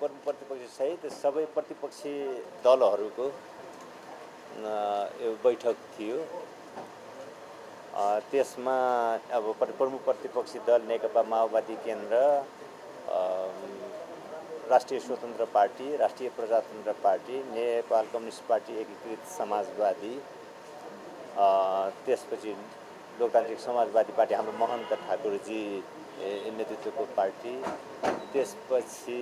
प्रतिपक्षी सहित सबै प्रतिपक्षी दलहरूको यो बैठक थियो। त्यसमा अब प्रमुख प्रतिपक्षी दल नेकपा माओवादी केन्द्र, राष्ट्रिय स्वतन्त्र पार्टी, राष्ट्रिय प्रजातन्त्र पार्टी, नेपाल कम्युनिस्ट पार्टी, एकीकृत समाजवादी, त्यसपछि लोकतान्त्रिक समाजवादी पार्टी हाम्रो महन्त ठाकुरजी नेतृत्वको पार्टी, त्यसपछि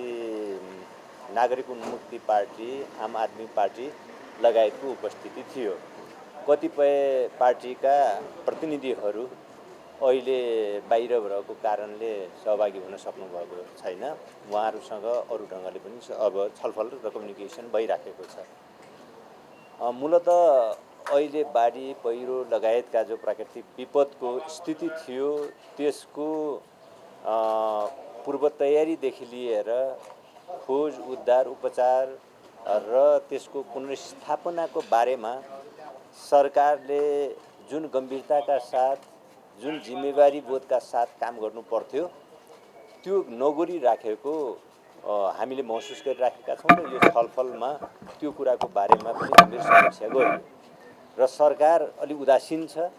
नागरिक उन्मुक्ति पार्टी, आम आदमी पार्टी लगायतको उपस्थिति थियो। कतिपय पार्टीका प्रतिनिधिहरू अहिले बाहिर रहेको कारणले सहभागी हुन सक्नुभएको छैन। उहाँहरूसँग अरू ढङ्गले पनि अब छलफल र कम्युनिकेसन भइराखेको छ। मूलतः अहिले बाढी पहिरो लगायतका जो प्राकृतिक विपदको स्थिति थियो त्यसको पूर्व तयारीदेखि लिएर खोज, उद्धार, उपचार र त्यसको पुनर्स्थापनाको बारेमा सरकारले जुन गम्भीरताका साथ, जुन जिम्मेवारी बोधका साथ काम गर्नु पर्थ्यो त्यो नगरिराखेको हामीले महसुस गरिराखेका छौँ र यो छलफलमा त्यो कुराको बारेमा पनि गम्भीर समीक्षा गरियो र सरकार अलि उदासीन छ।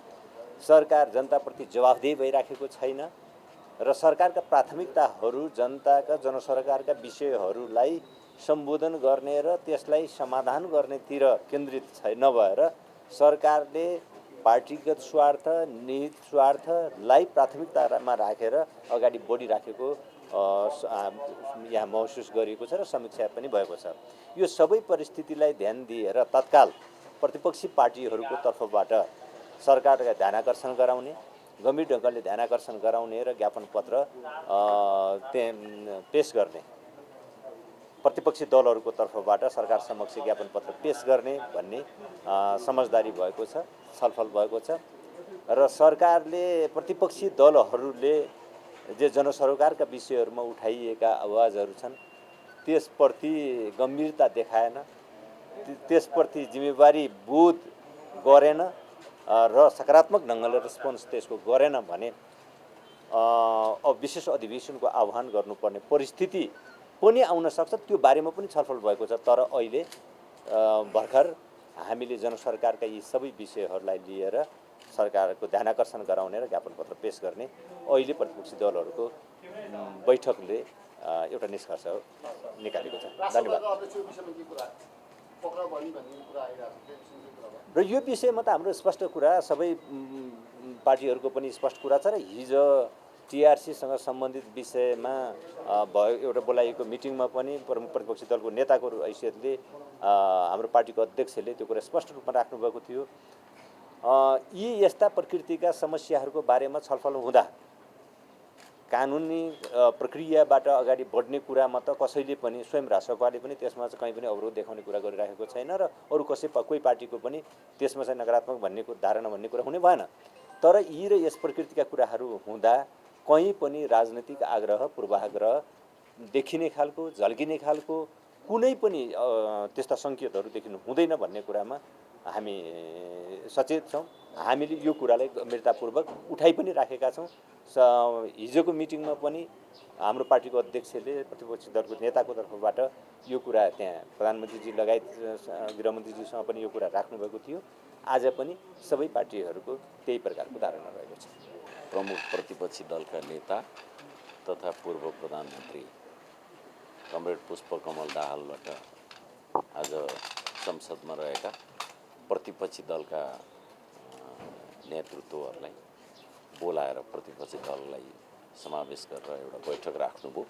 सरकार जनताप्रति जवाफदेही भइराखेको छैन र सरकारका प्राथमिकताहरू जनताका जनसरकारका विषयहरूलाई सम्बोधन गर्ने र त्यसलाई समाधान गर्नेतिर केन्द्रित नभएर सरकारले पार्टीगत स्वार्थ, निहित स्वार्थलाई प्राथमिकतामा राखेर अगाडि बढिराखेको यहाँ महसुस गरिएको छ र समीक्षा पनि भएको छ। यो सबै परिस्थितिलाई ध्यान दिएर तत्काल प्रतिपक्षी पार्टीहरूको तर्फबाट सरकारलाई ध्यानाकर्षण गराउने, गम्भीर ढङ्गले ध्यानाकर्षण गराउने र ज्ञापन पत्र पेश गर्ने, प्रतिपक्षी दलहरूको तर्फबाट सरकार समक्ष ज्ञापन पत्र पेश गर्ने भन्ने समझदारी भएको छ, छलफल भएको छ र सरकारले प्रतिपक्षी दलहरूले जे जनसरोकारका विषयहरूमा उठाइएका आवाजहरू छन् त्यसप्रति गम्भीरता देखाएन, त्यसप्रति जिम्मेवारी बोध गरेन र सकारात्मक ढङ्गले रेस्पोन्स त्यसको गरेन भने अब विशेष अधिवेशनको आह्वान गर्नुपर्ने परिस्थिति पनि आउन सक्छ। त्यो बारेमा पनि छलफल भएको छ। तर अहिले भर्खर हामीले जनसरकारका यी सबै विषयहरूलाई लिएर सरकारको ध्यानाकर्षण गराउने र ज्ञापन पत्र पेश गर्ने अहिले प्रतिपक्षी दलहरूको बैठकले एउटा निष्कर्ष निकालेको छ। धन्यवाद। र यो विषयमा त हाम्रो स्पष्ट कुरा, सबै पार्टीहरूको पनि स्पष्ट कुरा छ र हिजो टिआरसीसँग सम्बन्धित विषयमा भयो एउटा बोलाइएको मिटिङमा पनि प्रमुख प्रतिपक्षी दलको नेताको हैसियतले हाम्रो पार्टीको अध्यक्षले त्यो कुरा स्पष्ट रूपमा राख्नुभएको थियो। यी यस्ता प्रकृतिका समस्याहरूको बारेमा छलफल हुँदा कानुनी प्रक्रियाबाट अगाडि बढ्ने कुरामा त कसैले पनि, स्वयं राष्ट्रपाले पनि त्यसमा चाहिँ कहीँ पनि अवरोध देखाउने कुरा गरिराखेको छैन र अरू कोही पार्टीको पनि त्यसमा चाहिँ नकारात्मक भन्ने धारणा भन्ने कुरा हुने भएन। तर यी र यस प्रकृतिका कुराहरू हुँदा कहीँ पनि राजनीतिक आग्रह, पूर्वाग्रह देखिने खालको, झल्किने खालको कुनै पनि त्यस्ता सङ्केतहरू देखिनु हुँदैन भन्ने कुरामा हामी सचेत छौँ। हामीले यो कुरालाई गम्भीरतापूर्वक उठाइ पनि राखेका छौँ। हिजोको मिटिङमा पनि हाम्रो पार्टीको अध्यक्षले प्रतिपक्षी दलको नेताको तर्फबाट यो कुरा त्यहाँ प्रधानमन्त्रीजी लगायत गृहमन्त्रीजीसँग पनि यो कुरा राख्नुभएको थियो। आज पनि सबै पार्टीहरूको त्यही प्रकारको धारणा रहेको छ। प्रमुख प्रतिपक्षी दलका नेता तथा पूर्व प्रधानमन्त्री कमरेड पुष्पकमल दाहालबाट आज संसदमा रहेका प्रतिपक्षी दलका नेतृत्वहरूलाई बोलाएर प्रतिपक्षी दललाई समावेश गरेर एउटा बैठक राख्नुभयो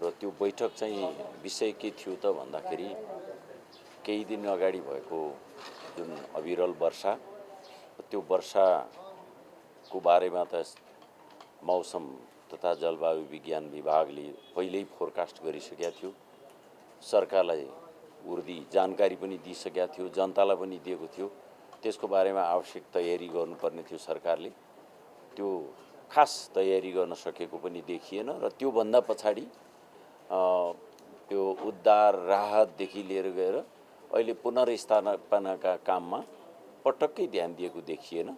र त्यो बैठक चाहिँ विषय के थियो त भन्दाखेरि केही दिन अगाडि भएको जुन अविरल वर्षा, त्यो वर्षाको बारेमा त मौसम तथा जलवायु विज्ञान विभागले पहिल्यै फोरकास्ट गरिसकेका थियो, सरकारलाई उर्दी जानकारी पनि दिइसकेका थियो, जनतालाई पनि दिएको थियो। त्यसको बारेमा आवश्यक तयारी गर्नुपर्ने थियो सरकारले। त्यो खास तयारी गर्न सकेको पनि देखिएन र त्योभन्दा पछाडि त्यो उद्धार राहतदेखि लिएर गएर अहिले पुनर्स्थापनाका काममा पटक्कै ध्यान दिएको देखिएन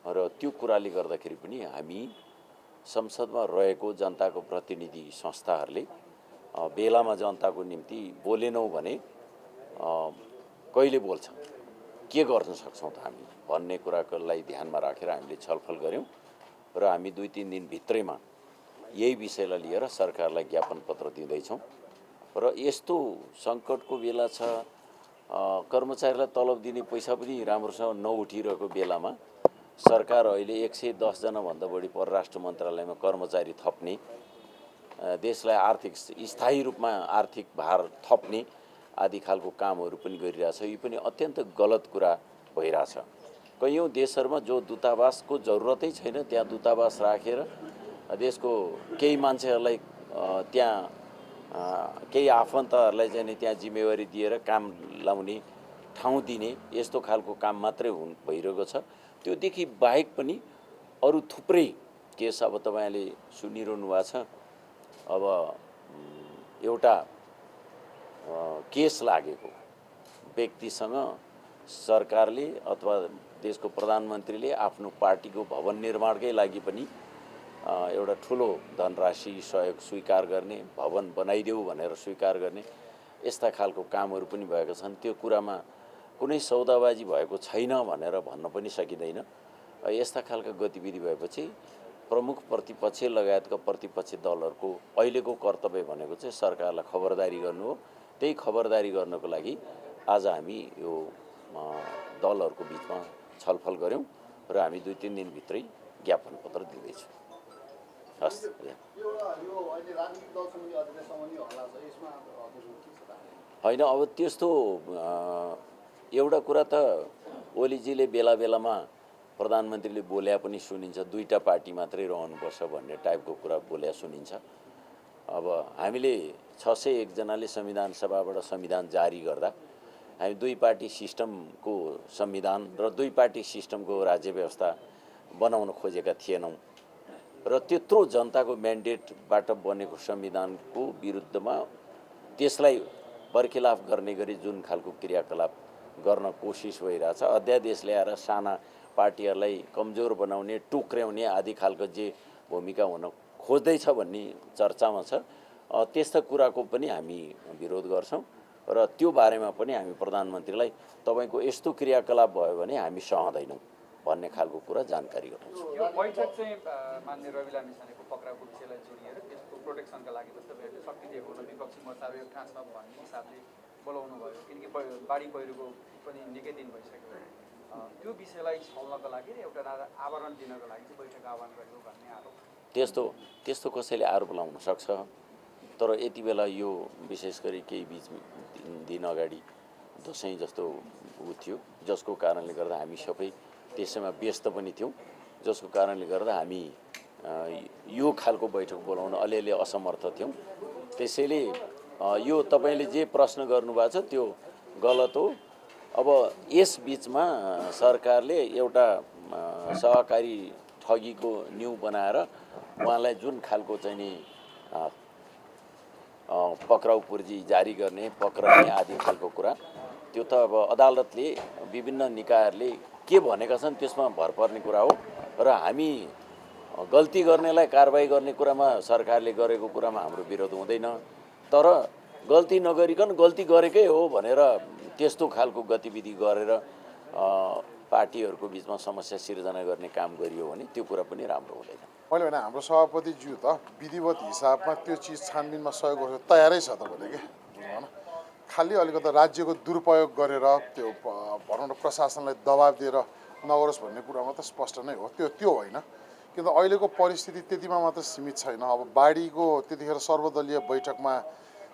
र त्यो कुराले गर्दाखेरि पनि हामी संसदमा रहेको जनताको प्रतिनिधि संस्थाहरूले बेलामा जनताको निम्ति बोलेनौँ भने कहिले बोल्छ, के गर्न सक्छौँ त हामी भन्ने कुरालाई ध्यानमा राखेर हामीले छलफल गऱ्यौँ र हामी 2-3 दिनभित्रैमा यही विषयलाई लिएर सरकारलाई ज्ञापन पत्र दिँदैछौँ। र यस्तो सङ्कटको बेला छ, कर्मचारीलाई तलब दिने पैसा पनि राम्रोसँग नउठिरहेको बेलामा सरकार अहिले 110 जना भन्दा बढी परराष्ट्र मन्त्रालयमा कर्मचारी थप्ने, देशलाई आर्थिक स्थायी रूपमा आर्थिक भार थप्ने आदि खालको कामहरू पनि गरिरहेछ। यो पनि अत्यन्त गलत कुरा भइरहेछ। कैयौँ देशहरूमा जो दूतावासको जरुरतै छैन त्यहाँ दूतावास राखेर देशको केही मान्छेहरूलाई त्यहाँ केही आफन्तहरूलाई चाहिँ नि त्यहाँ जिम्मेवारी दिएर काम लाउने ठाउँ दिने यस्तो खालको काम मात्रै भइरहेको छ। त्योदेखि बाहेक पनि अरू थुप्रै केस अब तपाईँले सुनिरहनु भएको छ। अब एउटा केस लागेको व्यक्तिसँग सरकारले अथवा देशको प्रधानमन्त्रीले आफ्नो पार्टीको भवन निर्माणकै लागि पनि एउटा ठुलो धनराशि सहयोग स्वीकार गर्ने, भवन बनाइदेऊ भनेर स्वीकार गर्ने यस्ता खालको कामहरू पनि भएका छन्। त्यो कुरामा कुनै सौदाबाजी भएको छैन भनेर भन्न पनि सकिँदैन। यस्ता खालका गतिविधि भएपछि प्रमुख प्रतिपक्ष लगायतका प्रतिपक्ष दलहरूको अहिलेको कर्तव्य भनेको चाहिँ सरकारलाई खबरदारी गर्नु हो। त्यही खबरदारी गर्नको लागि आज हामी यो दलहरूको बिचमा छलफल गऱ्यौँ र हामी 2-3 दिनभित्रै ज्ञापन पत्र दिँदैछौँ। हस्। होइन, अब त्यस्तो एउटा कुरा त ओलीजीले बेला बेलामा प्रधानमन्त्रीले बोल्या पनि सुनिन्छ, 2टा पार्टी मात्रै रहनुपर्छ भन्ने टाइपको कुरा बोल्या सुनिन्छ। अब हामीले 601 जनाले संविधान सभाबाट संविधान जारी गर्दा हामी 2 पार्टी सिस्टमको संविधान र 2 पार्टी सिस्टमको राज्य व्यवस्था बनाउन खोजेका थिएनौँ र त्यत्रो जनताको म्यान्डेटबाट बनेको संविधानको विरुद्धमा त्यसलाई बर्खिलाफ गर्ने गरी जुन खालको क्रियाकलाप गर्न कोसिस भइरहेछ, अध्यादेश ल्याएर साना पार्टीहरूलाई कमजोर बनाउने, टुक्र्याउने आदि खालको जे भूमिका हुन खोज्दैछ भन्ने चर्चामा छ। त्यस्ता कुराको पनि हामी विरोध गर्छौँ र त्यो बारेमा पनि हामी प्रधानमन्त्रीलाई तपाईँको यस्तो क्रियाकलाप भयो भने हामी सहँदैनौँ भन्ने खालको कुरा जानकारी गराउँछौँ। यो बैठक चाहिँ मान्य रवि लामिछानेको पक्राउको विषयलाई जोडिएर त्यसको प्रोटेक्सनका लागि त तपाईँहरूले शक्ति दिएको हुन विपक्षी मोर्चाले यो खासमा भन्ने हिसाबले बोलाउनु भयो, किनकि बाढी पहिरोको पनि निकै दिन भइसक्यो। त्यो विषयलाई छल्नको लागि एउटा आवरण दिनको लागि चाहिँ बैठक आह्वान गरेको भन्ने आरोप। त्यस्तो कसैले आरोप लाउन सक्छ, तर यति बेला यो विशेष गरी केही दिन अगाडि दसैँ जस्तो ऊ थियो, जसको कारणले गर्दा हामी सबै त्यसैमा व्यस्त पनि थियौँ, जसको कारणले गर्दा हामी यो खालको बैठक बोलाउन अलिअलि असमर्थ थियौँ। त्यसैले यो तपाईँले जे प्रश्न गर्नुभएको छ त्यो गलत हो। अब यस बिचमा सरकारले एउटा सहकारी ठगीको न्यू बनाएर उहाँलाई जुन खालको चाहिँ नि पक्राउ पूर्जी जारी गर्ने, पक्राउने आदि खालको कुरा, त्यो त अब अदालतले विभिन्न निकायहरूले के भनेका छन् त्यसमा भर पर्ने कुरा हो र हामी गल्ती गर्नेलाई कारबाही गर्ने कुरामा सरकारले गरेको कुरामा हाम्रो विरोध हुँदैन। तर गल्ती नगरिकन गल्ती गरेकै हो भनेर त्यस्तो खालको गतिविधि गरेर पार्टीहरूको बिचमा समस्या सिर्जना गर्ने काम गरियो भने त्यो कुरा पनि राम्रो हुँदैन। मैले भने हाम्रो सभापतिज्यू त विधिवत हिसाबमा त्यो चिज छानबिनमा सहयोग गर्न तयारै छ तपाईँले के होइन, खालि अलिकति राज्यको दुरुपयोग गरेर त्यो भनौँ न प्रशासनलाई दबाब दिएर नगरोस् भन्ने कुरामा त स्पष्ट नै हो। त्यो होइन, किन अहिलेको परिस्थिति त्यतिमा मात्र सीमित छैन। अब बाढीको त्यतिखेर सर्वदलीय बैठकमा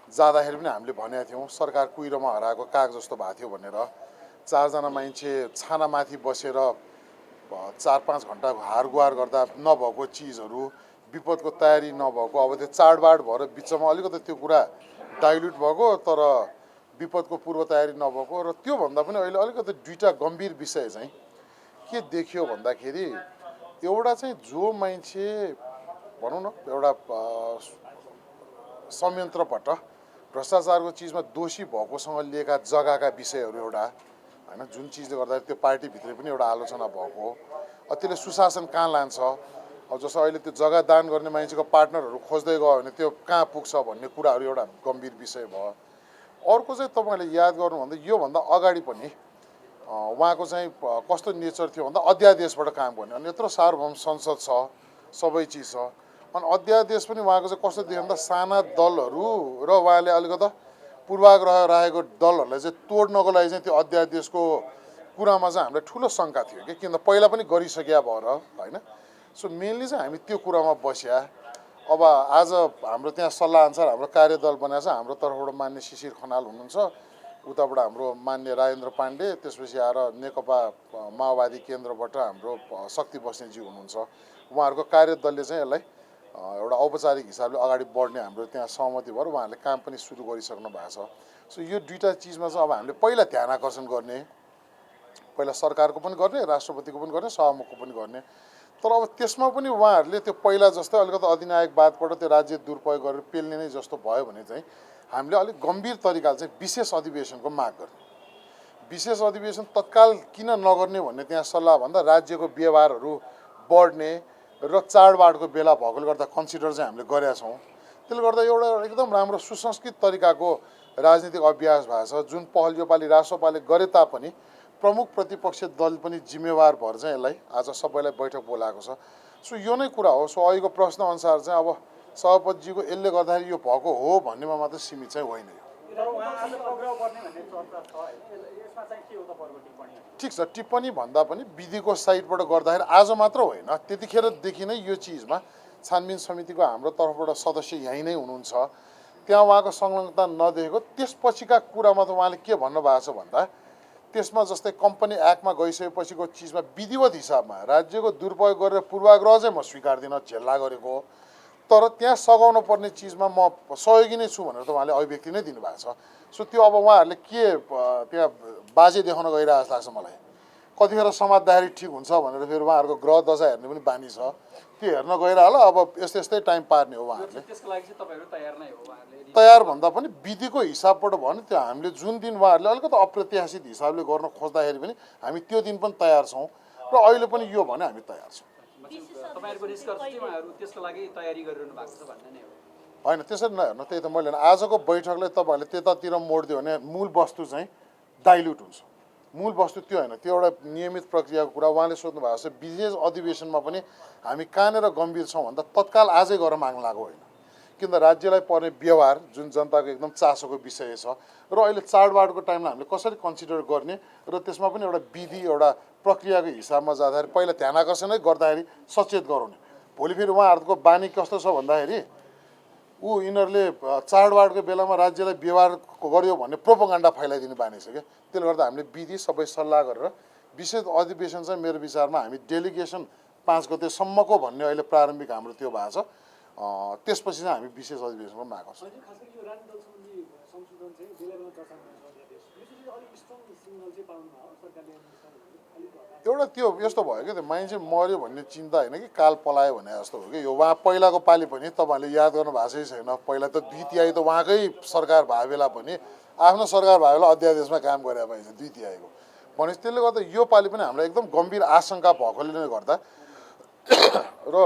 जाँदाखेरि पनि हामीले भनेका थियौँ सरकार कुहिरोमा हराएको काग जस्तो भएको थियो भनेर। 4 जना मान्छे छानामाथि बसेर 4-5 घन्टा हारगुहार गर्दा नभएको चिजहरू, विपदको तयारी नभएको, अब त्यो चाडबाड भएर बिचमा अलिकति त्यो कुरा डाइल्युट भएको, तर विपदको पूर्व तयारी नभएको। र त्योभन्दा पनि अहिले अलिकति 2टा गम्भीर विषय चाहिँ के देखियो भन्दाखेरि एउटा चाहिँ जो मान्छे भनौँ न एउटा संयन्त्रबाट भ्रष्टाचारको चिजमा दोषी भएकोसँग लिएका जग्गाका विषयहरू एउटा होइन, जुन चिजले गर्दा त्यो पार्टीभित्रै पनि एउटा आलोचना भएको हो। त्यसले सुशासन कहाँ लान्छ, अब जस्तो अहिले त्यो जग्गा दान गर्ने मान्छेको पार्टनरहरू खोज्दै गयो भने त्यो कहाँ पुग्छ भन्ने कुराहरू एउटा गम्भीर विषय भयो। अर्को चाहिँ तपाईँले याद गर्नुभन्दा योभन्दा अगाडि पनि उहाँको चाहिँ कस्तो नेचर थियो भन्दा अध्यादेशबाट काम गर्ने अनि यत्रो सार्वभौम संसद छ, सबै चिज छ, अनि अध्यादेश पनि उहाँको चाहिँ कस्तो थियो भन्दा साना दलहरू र उहाँले अलिकति पूर्वाग्रह राखेको दलहरूलाई चाहिँ तोड्नको लागि चाहिँ त्यो अध्यादेशको कुरामा चाहिँ हामीलाई ठुलो शङ्का थियो कि किन पहिला पनि गरिसक्या भएर होइन। सो मेनली चाहिँ हामी त्यो कुरामा बस्या। अब आज हाम्रो त्यहाँ सल्लाह अनुसार हाम्रो कार्यदल बनाएको छ। हाम्रो तर्फबाट मान्य शिशिर खनाल हुनुहुन्छ, उताबाट हाम्रो मान्य राजेन्द्र पाण्डे, त्यसपछि आएर नेकपा माओवादी केन्द्रबाट हाम्रो शक्ति बस्नेजी हुनुहुन्छ। उहाँहरूको कार्यदलले चाहिँ यसलाई एउटा औपचारिक हिसाबले अगाडि बढ्ने हाम्रो त्यहाँ सहमति भएर उहाँहरूले काम पनि सुरु गरिसक्नु भएको छ। सो यो दुईवटा चिजमा चाहिँ अब हामीले पहिला ध्यान आकर्षण गर्ने, पहिला सरकारको पनि गर्ने, राष्ट्रपतिको पनि गर्ने, सभामुखको पनि गर्ने। तर अब त्यसमा पनि उहाँहरूले त्यो पहिला जस्तै अलिकति अधिनायकवादबाट त्यो राज्य दुरुपयोग गरेर पेल्ने नै जस्तो भयो भने चाहिँ हामीले अलिक गम्भीर तरिकाले चाहिँ विशेष अधिवेशनको माग गर्ने। विशेष अधिवेशन तत्काल किन नगर्ने भन्ने त्यहाँ सल्लाह भन्दा राज्यको व्यवहारहरू बढ्ने र चाडबाडको बेला भएकोले गर्दा कन्सिडर चाहिँ हामीले गरेका छौँ। त्यसले गर्दा एउटा एकदम राम्रो सुसंस्कृत तरिकाको राजनीतिक अभ्यास भएको छ। जुन पहल योपालि राष्ट्रपाले गरे तापनि प्रमुख प्रतिपक्षी दल पनि जिम्मेवार भएर चाहिँ यसलाई आज सबैलाई बैठक बोलाएको छ। सो यो नै कुरा हो। सो अहिलेको प्रश्न अनुसार चाहिँ अब सभापतिजीको यसले गर्दाखेरि यो भएको हो भन्नेमा मात्र सीमित चाहिँ होइन। ठिक छ, टिप्पणी भन्दा पनि विधिको साइडबाट गर्दाखेरि आज मात्र होइन, त्यतिखेरदेखि नै यो चिजमा छानबिन समितिको हाम्रो तर्फबाट सदस्य यहीँ नै हुनुहुन्छ, त्यहाँ उहाँको संलग्नता नदेखेको। त्यसपछिका कुरामा त उहाँले के भन्नुभएको छ भन्दा त्यसमा जस्तै कम्पनी एक्टमा गइसकेपछिको चिजमा विधिवत हिसाबमा राज्यको दुरुपयोग गरेर पूर्वाग्रह चाहिँ म स्वीकार्दिनँ, झेल्ला गरेको, तर त्यहाँ सघाउनु पर्ने चिजमा म सहयोगी नै छु भनेर त उहाँले अभिव्यक्ति नै दिनुभएको छ। सो त्यो अब उहाँहरूले के त्यहाँ बाजे देखाउन गइरहेको जस्तो लाग्छ मलाई। कतिखेर समात्दाखेरि ठिक हुन्छ भनेर फेरि उहाँहरूको ग्रह दशा हेर्ने पनि बानी छ, त्यो हेर्न गएर होला। अब यस्तै टाइम पार्ने हो उहाँहरूले। तयार भन्दा पनि विधिको हिसाबबाट भयो भने त्यो हामीले जुन दिन उहाँहरूले अलिकति अप्रत्याशित हिसाबले गर्न खोज्दाखेरि पनि हामी त्यो दिन पनि तयार छौँ र अहिले पनि यो भने हामी तयार छौँ। होइन त्यसरी नहेर्नु, त्यही त मैले आजको बैठकले तपाईँहरूले त्यतातिर मोडिदियो भने मूल वस्तु चाहिँ डाइल्युट हुन्छ। मूल वस्तु त्यो होइन, त्यो एउटा नियमित प्रक्रियाको कुरा। उहाँले सोध्नु भएको छ विशेष अधिवेशनमा पनि हामी कहाँनिर गम्भीर छौँ भन्दा तत्काल आजै गएर माग्न लागेको होइन, किन राज्यलाई पर्ने व्यवहार जुन जनताको एकदम चासोको विषय छ र अहिले चाडबाडको टाइममा हामीले कसरी कन्सिडर गर्ने र त्यसमा पनि एउटा विधि एउटा प्रक्रियाको हिसाबमा जाँदाखेरि पहिला ध्यान आकर्षणै गर्दाखेरि सचेत गराउने। भोलि फेरि उहाँहरूको बानी कस्तो छ भन्दाखेरि यिनीहरूले चाडबाडको बेलामा राज्यलाई व्यवहार गर्यो भन्ने प्रोपोगन्डा फैलाइदिने बानी छ क्या। त्यसले गर्दा हामीले विधि सबै सल्लाह गरेर विशेष अधिवेशन चाहिँ मेरो विचारमा हामी डेलिगेसन 5 गतेसम्मको भन्ने अहिले प्रारम्भिक हाम्रो त्यो भएको छ। त्यसपछि चाहिँ हामी विशेष अधिवेशनमा माग गर्छौँ। एउटा त्यो यस्तो भयो कि त्यो मान्छे मर्यो भन्ने चिन्ता होइन कि काल पलायो भने जस्तो हो कि यो। उहाँ पहिलाको पालि पनि तपाईँहरूले याद गर्नु भएको छैन, पहिला त 2/3 त उहाँकै सरकार भए बेला पनि आफ्नो सरकार भए बेला अध्यादेशमा काम गरे पाइन्छ 2/3 भनेपछि त्यसले गर्दा यो पालि पनि हामीलाई एकदम गम्भीर आशंका भएकोले नै गर्दा र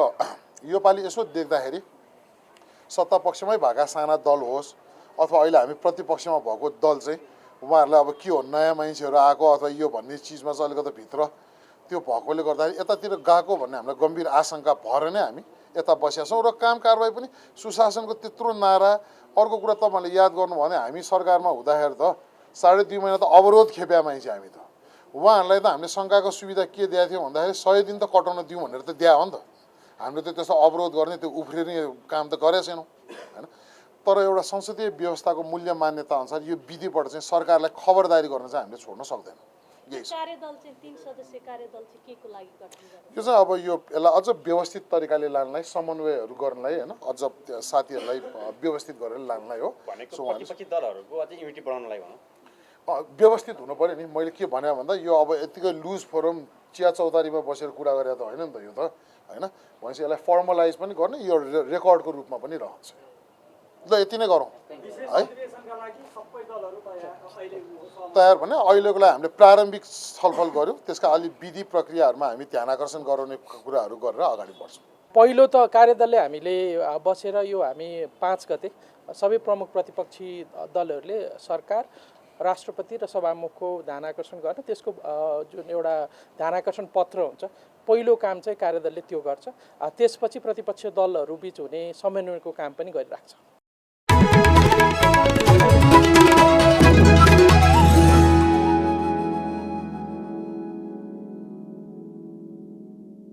यो पालि यसो देख्दाखेरि सत्तापक्षमै भएका साना दल होस् अथवा अहिले हामी प्रतिपक्षमा भएको दल चाहिँ उहाँहरूलाई अब के हो नयाँ मान्छेहरू आएको अथवा यो भन्ने चिजमा चाहिँ अलिकति भित्र त्यो भएकोले गर्दाखेरि यतातिर गएको भन्ने हामीलाई गम्भीर आशंका भएर नै हामी यता बसेका छौँ। र काम कारबाही पनि सुशासनको त्यत्रो नारा। अर्को कुरा तपाईँहरूले याद गर्नुभयो भने हामी सरकारमा हुँदाखेरि त 2.5 महिना त अवरोध खेप्या मान्छे हामी त। उहाँहरूलाई त हामीले शङ्काको सुविधा के दिएको थियो भन्दाखेरि 100 दिन त कटाउन दिउँ भनेर त दिया हो नि त। हामीले त त्यस्तो अवरोध गर्ने त्यो उफ्रिने काम त गरेका छैनौँ होइन। तर एउटा संसदीय व्यवस्थाको मूल्य मान्यता अनुसार यो विधिबाट चाहिँ सरकारलाई खबरदारी गर्न चाहिँ हामीले छोड्न सक्दैनौँ। यही छ। कार्यदल चाहिँ 3 सदस्यीय कार्यदल चाहिँ केको लागि गठन गर्ने? यो चाहिँ अब यो यसलाई अझ व्यवस्थित तरिकाले लानलाई, समन्वयहरू गर्नलाई होइन, अझ साथीहरूलाई व्यवस्थित गरेर लानलाई हो। भनेको प्रतिपक्षी दलहरूको अझै युनिटी बढाउनलाई भनौँ व्यवस्थित हुनु पऱ्यो नि। मैले के भने भन्दा यो अब यतिकै लुज फोरम चिया चौतारीमा बसेर कुरा गरेर त होइन नि त यो त होइन। भनेपछि यसलाई फर्मलाइज पनि गर्ने, यो रेकर्डको रूपमा पनि रहन्छ। ल यति नै गरौँ है। तयार भने अहिलेको लागि हामीले प्रारम्भिक छलफल गऱ्यौँ, त्यसका अलि विधि प्रक्रियाहरूमा हामी ध्यान आकर्षण गराउने कुराहरू गरेर अगाडि बढ्छौँ। पहिलो त कार्यदलले हामीले बसेर यो हामी 5 गते सबै प्रमुख प्रतिपक्षी दलहरूले सरकार, राष्ट्रपति र सभामुखको ध्यानाकर्षण गर्न त्यसको जुन एउटा ध्यानाकर्षण पत्र हुन्छ पहिलो काम चाहिँ कार्यदलले त्यो गर्छ। त्यसपछि प्रतिपक्षी दलहरू बीच हुने समन्वयको काम पनि गरिरहेको छ।